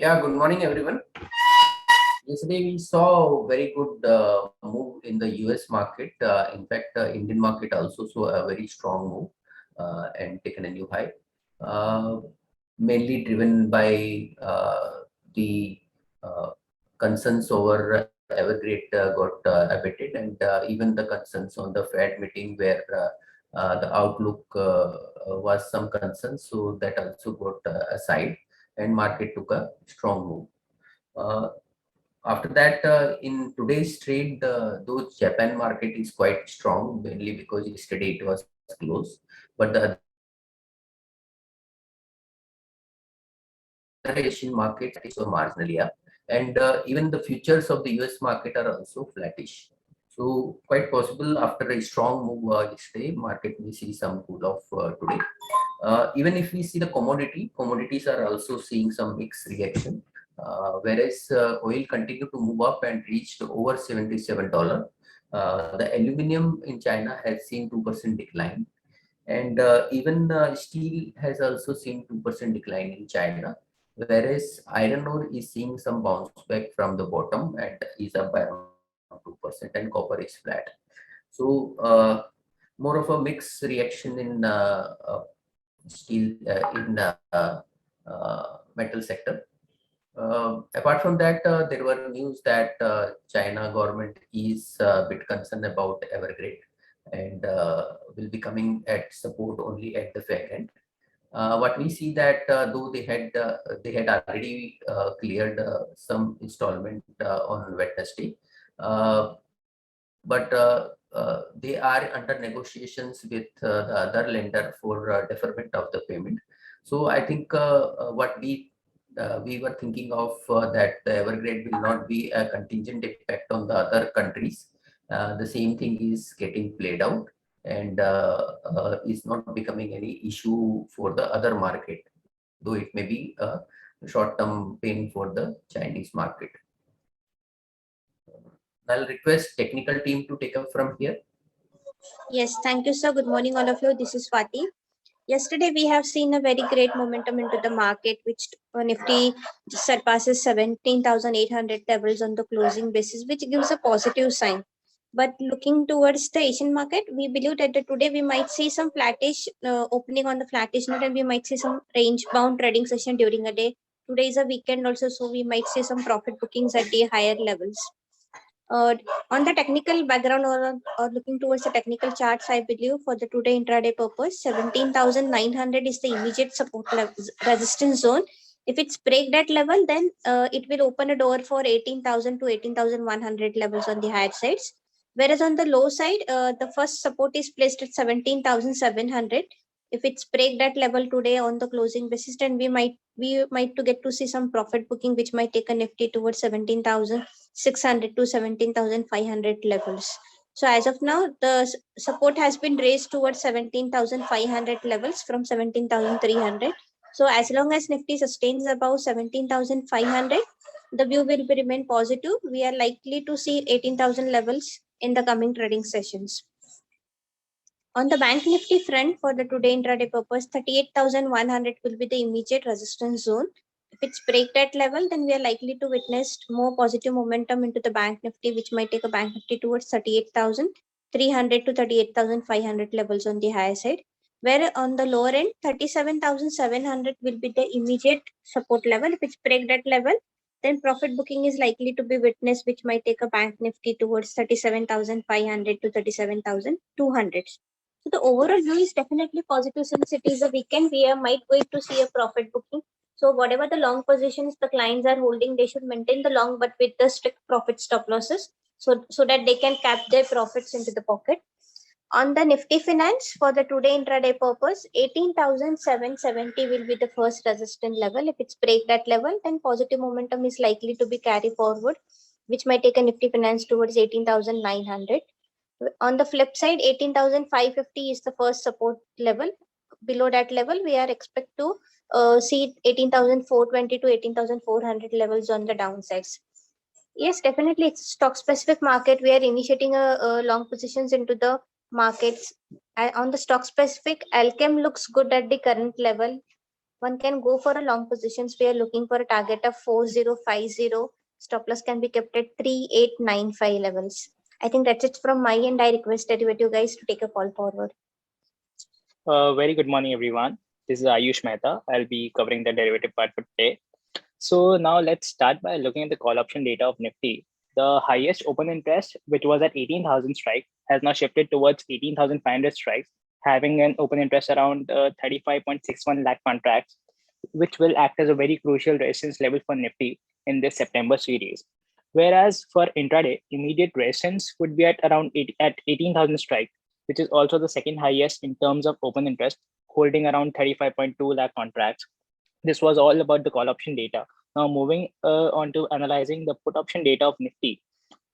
Yeah, good morning, everyone. Yesterday, we saw a very good move in the US market. In fact, Indian market also saw a very strong move and taken a new high, uh, mainly driven by the uh, concerns over Evergrande got abated, and even the concerns on the Fed meeting where the outlook was some concerns, so that also got aside, and market took a strong move. Uh, After that, in today's trade, though Japan market is quite strong, mainly because yesterday it was close, but the other Asian markets is so marginally up, and even the futures of the US market are also flattish. So quite possible after a strong move yesterday, market we see some cool off today. Even if we see the commodities are also seeing some mixed reaction. Whereas oil continued to move up and reached over $77. The aluminum in China has seen 2% decline, and even steel has also seen 2% decline in China. Whereas iron ore is seeing some bounce back from the bottom and is up by around 2%, and copper is flat. So more of a mixed reaction in steel in metal sector. Apart from that, there were news that China government is a bit concerned about Evergrande and will be coming at support only at the fair end. What we see that though they had already cleared some installment on Wednesday, but they are under negotiations with the other lender for deferment of the payment. So I think what we were thinking of that the Evergrande will not be a contingent impact on the other countries. The same thing is getting played out and is not becoming any issue for the other market, though it may be a short-term pain for the Chinese market. I'll request technical team to take up from here. Yes, thank you, sir. Good morning, all of you. This is Swati. Yesterday, we have seen a very great momentum into the market, which Nifty surpasses 17,800 levels on the closing basis, which gives a positive sign. But looking towards the Asian market, we believe that today we might see some flattish opening on the flattish note, and we might see some range bound trading session during a day. Today is a weekend also, so we might see some profit bookings at the higher levels. On the technical background or looking towards the technical charts, I believe for the today intraday purpose, 17,900 is the immediate support resistance zone. If it's break that level, then it will open a door for 18,000 to 18,100 levels on the higher sides. Whereas on the low side, the first support is placed at 17,700. If it's break that level today on the closing basis, then we might to get to see some profit booking, which might take a Nifty towards 17,600 to 17,500 levels. So as of now, the support has been raised towards 17,500 levels from 17,300. So as long as Nifty sustains above 17,500, the view will be remain positive. We are likely to see 18,000 levels in the coming trading sessions. On the Bank Nifty front, for the today intraday purpose, 38,100 will be the immediate resistance zone. If it's break that level, then we are likely to witness more positive momentum into the Bank Nifty, which might take a Bank Nifty towards 38,300 to 38,500 levels on the higher side. Where on the lower end, 37,700 will be the immediate support level. If it's break that level, then profit booking is likely to be witnessed, which might take a Bank Nifty towards 37,500 to 37,200. So the overall view is definitely positive since it is a weekend. We might going to see a profit booking. So whatever the long positions the clients are holding, they should maintain the long, but with the strict profit stop losses, so that they can cap their profits into the pocket. On the Nifty Finance for the today intraday purpose, 18,770 will be the first resistance level. If it's break that level, then positive momentum is likely to be carried forward, which might take a Nifty Finance towards 18,900. On the flip side, 18,550 is the first support level. Below that level, we are expect to see 18,420 to 18,400 levels on the downsides. Yes, definitely, it's stock specific market. We are initiating a long positions into the markets. On the stock specific, Alchem looks good at the current level. one can go for a long positions. We are looking for a target of 4050. Stop loss can be kept at 3895 levels. I think that's it from my end. I request derivative guys to take a call forward. Very good morning, everyone. This is Ayush Mehta. I'll be covering the derivative part for today. So now let's start by looking at the call option data of Nifty. The highest open interest, which was at 18,000 strikes, has now shifted towards 18,500 strikes, having an open interest around 35.61 lakh contracts, which will act as a very crucial resistance level for Nifty in this September series. Whereas for intraday, immediate resistance would be at around 18,000 strikes, which is also the second highest in terms of open interest, holding around 35.2 lakh contracts. This was all about the call option data. Now moving on to analyzing the put option data of Nifty.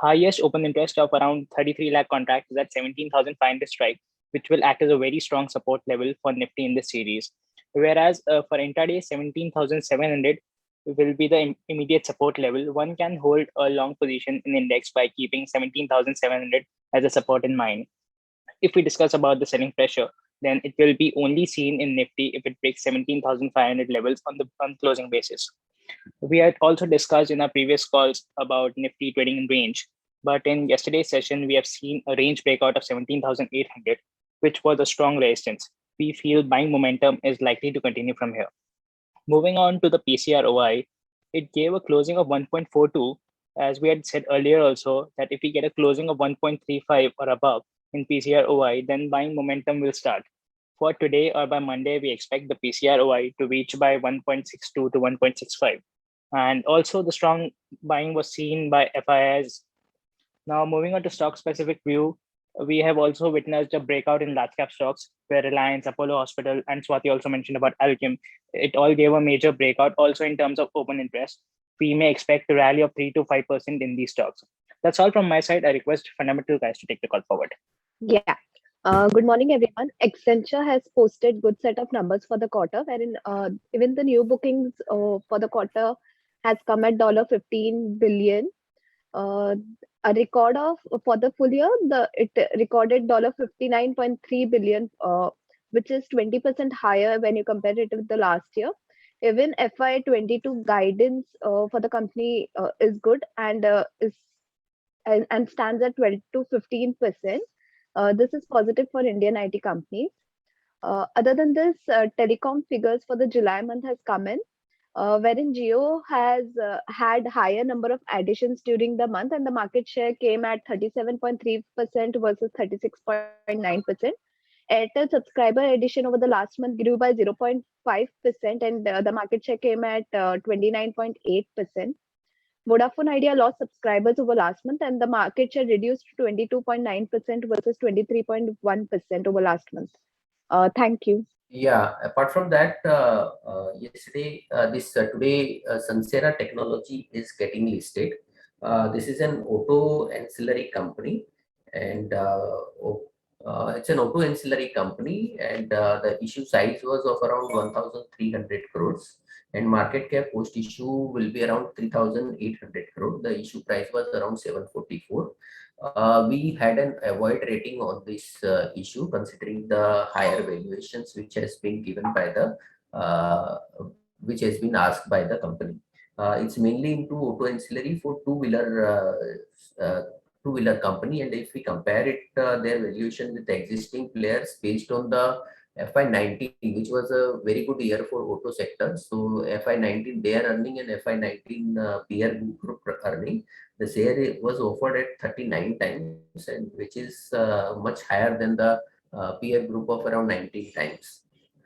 Highest open interest of around 33 lakh contracts is at 17,500 strike, which will act as a very strong support level for Nifty in this series. Whereas for intraday, 17,700 will be the immediate support level. One can hold a long position in index by keeping 17,700 as a support in mind. If we discuss about the selling pressure, then it will be only seen in Nifty if it breaks 17,500 levels on the closing basis. We had also discussed in our previous calls about Nifty trading in range, but in yesterday's session, we have seen a range breakout of 17,800, which was a strong resistance. We feel buying momentum is likely to continue from here. Moving on to the PCR OI, it gave a closing of 1.42. As we had said earlier also, that if we get a closing of 1.35 or above in PCR OI, then buying momentum will start. For today or by Monday, we expect the PCR OI to reach by 1.62 to 1.65. And also the strong buying was seen by FIIs. Now moving on to stock specific view, we have also witnessed a breakout in large cap stocks where Reliance, Apollo Hospital, and Swati also mentioned about Alkem. It all gave a major breakout also in terms of open interest. We may expect a rally of 3 to 5% in these stocks. That's all from my side. I request fundamental guys to take the call forward. Yeah. Good morning, everyone. Accenture has posted good set of numbers for the quarter, wherein even the new bookings for the quarter has come at $15 billion. A record of for the full year, it recorded $59.3 billion, which is 20% higher when you compare it with the last year. Even FY22 guidance for the company is good and stands at 12 to 15%. This is positive for Indian IT companies. Other than this, telecom figures for the July month has come in, wherein Jio has had higher number of additions during the month, and the market share came at 37.3% versus 36.9%. Airtel subscriber addition over the last month grew by 0.5%, and the market share came at 29.8%. Vodafone Idea lost subscribers over last month, and the market share reduced to 22.9% versus 23.1% over last month. Thank you. Yeah, apart from that, yesterday, today, Sansera Technology is getting listed. This is an auto ancillary company, and it's an auto ancillary company, and the issue size was of around 1,300 crores, and market cap post issue will be around 3,800 crore. The issue price was around 744. We had an avoid rating on this issue considering the higher valuations which has been given by the which has been asked by the company. It's mainly into auto ancillary for two-wheeler company, and if we compare it their valuation with the existing players based on the FY19, which was a very good year for auto sector. So FY19 they are earning, and FY19 peer group earning. The share was offered at 39 times, and which is much higher than the peer group of around 19 times.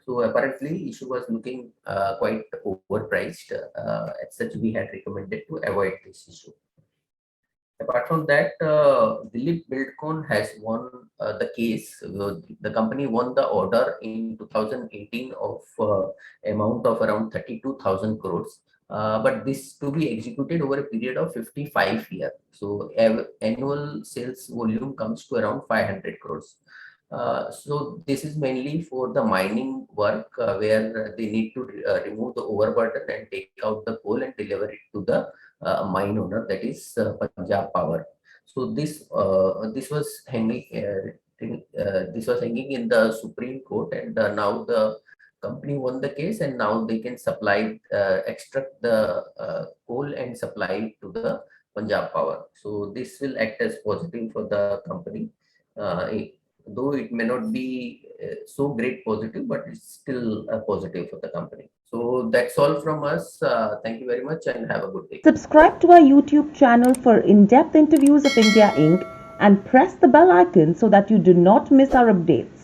So apparently issue was looking quite overpriced. As such, we had recommended to avoid this issue. Apart from that, Dilip Buildcon has won the case. The company won the order in 2018 of amount of around 32,000 crores. But this to be executed over a period of 55 years. So annual sales volume comes to around 500 crores. So this is mainly for the mining work where they need to remove the overburden and take out the coal and deliver it to the mine owner, that is Punjab Power. So this was hanging in the Supreme Court, and now the company won the case, and now they can supply, extract the coal and supply it to the Punjab Power. So this will act as positive for the company. Though it may not be so great positive, but it's still a positive for the company. So that's all from us. Thank you very much and have a good day. Subscribe to our YouTube channel for in-depth interviews of India Inc. and press the bell icon so that you do not miss our updates.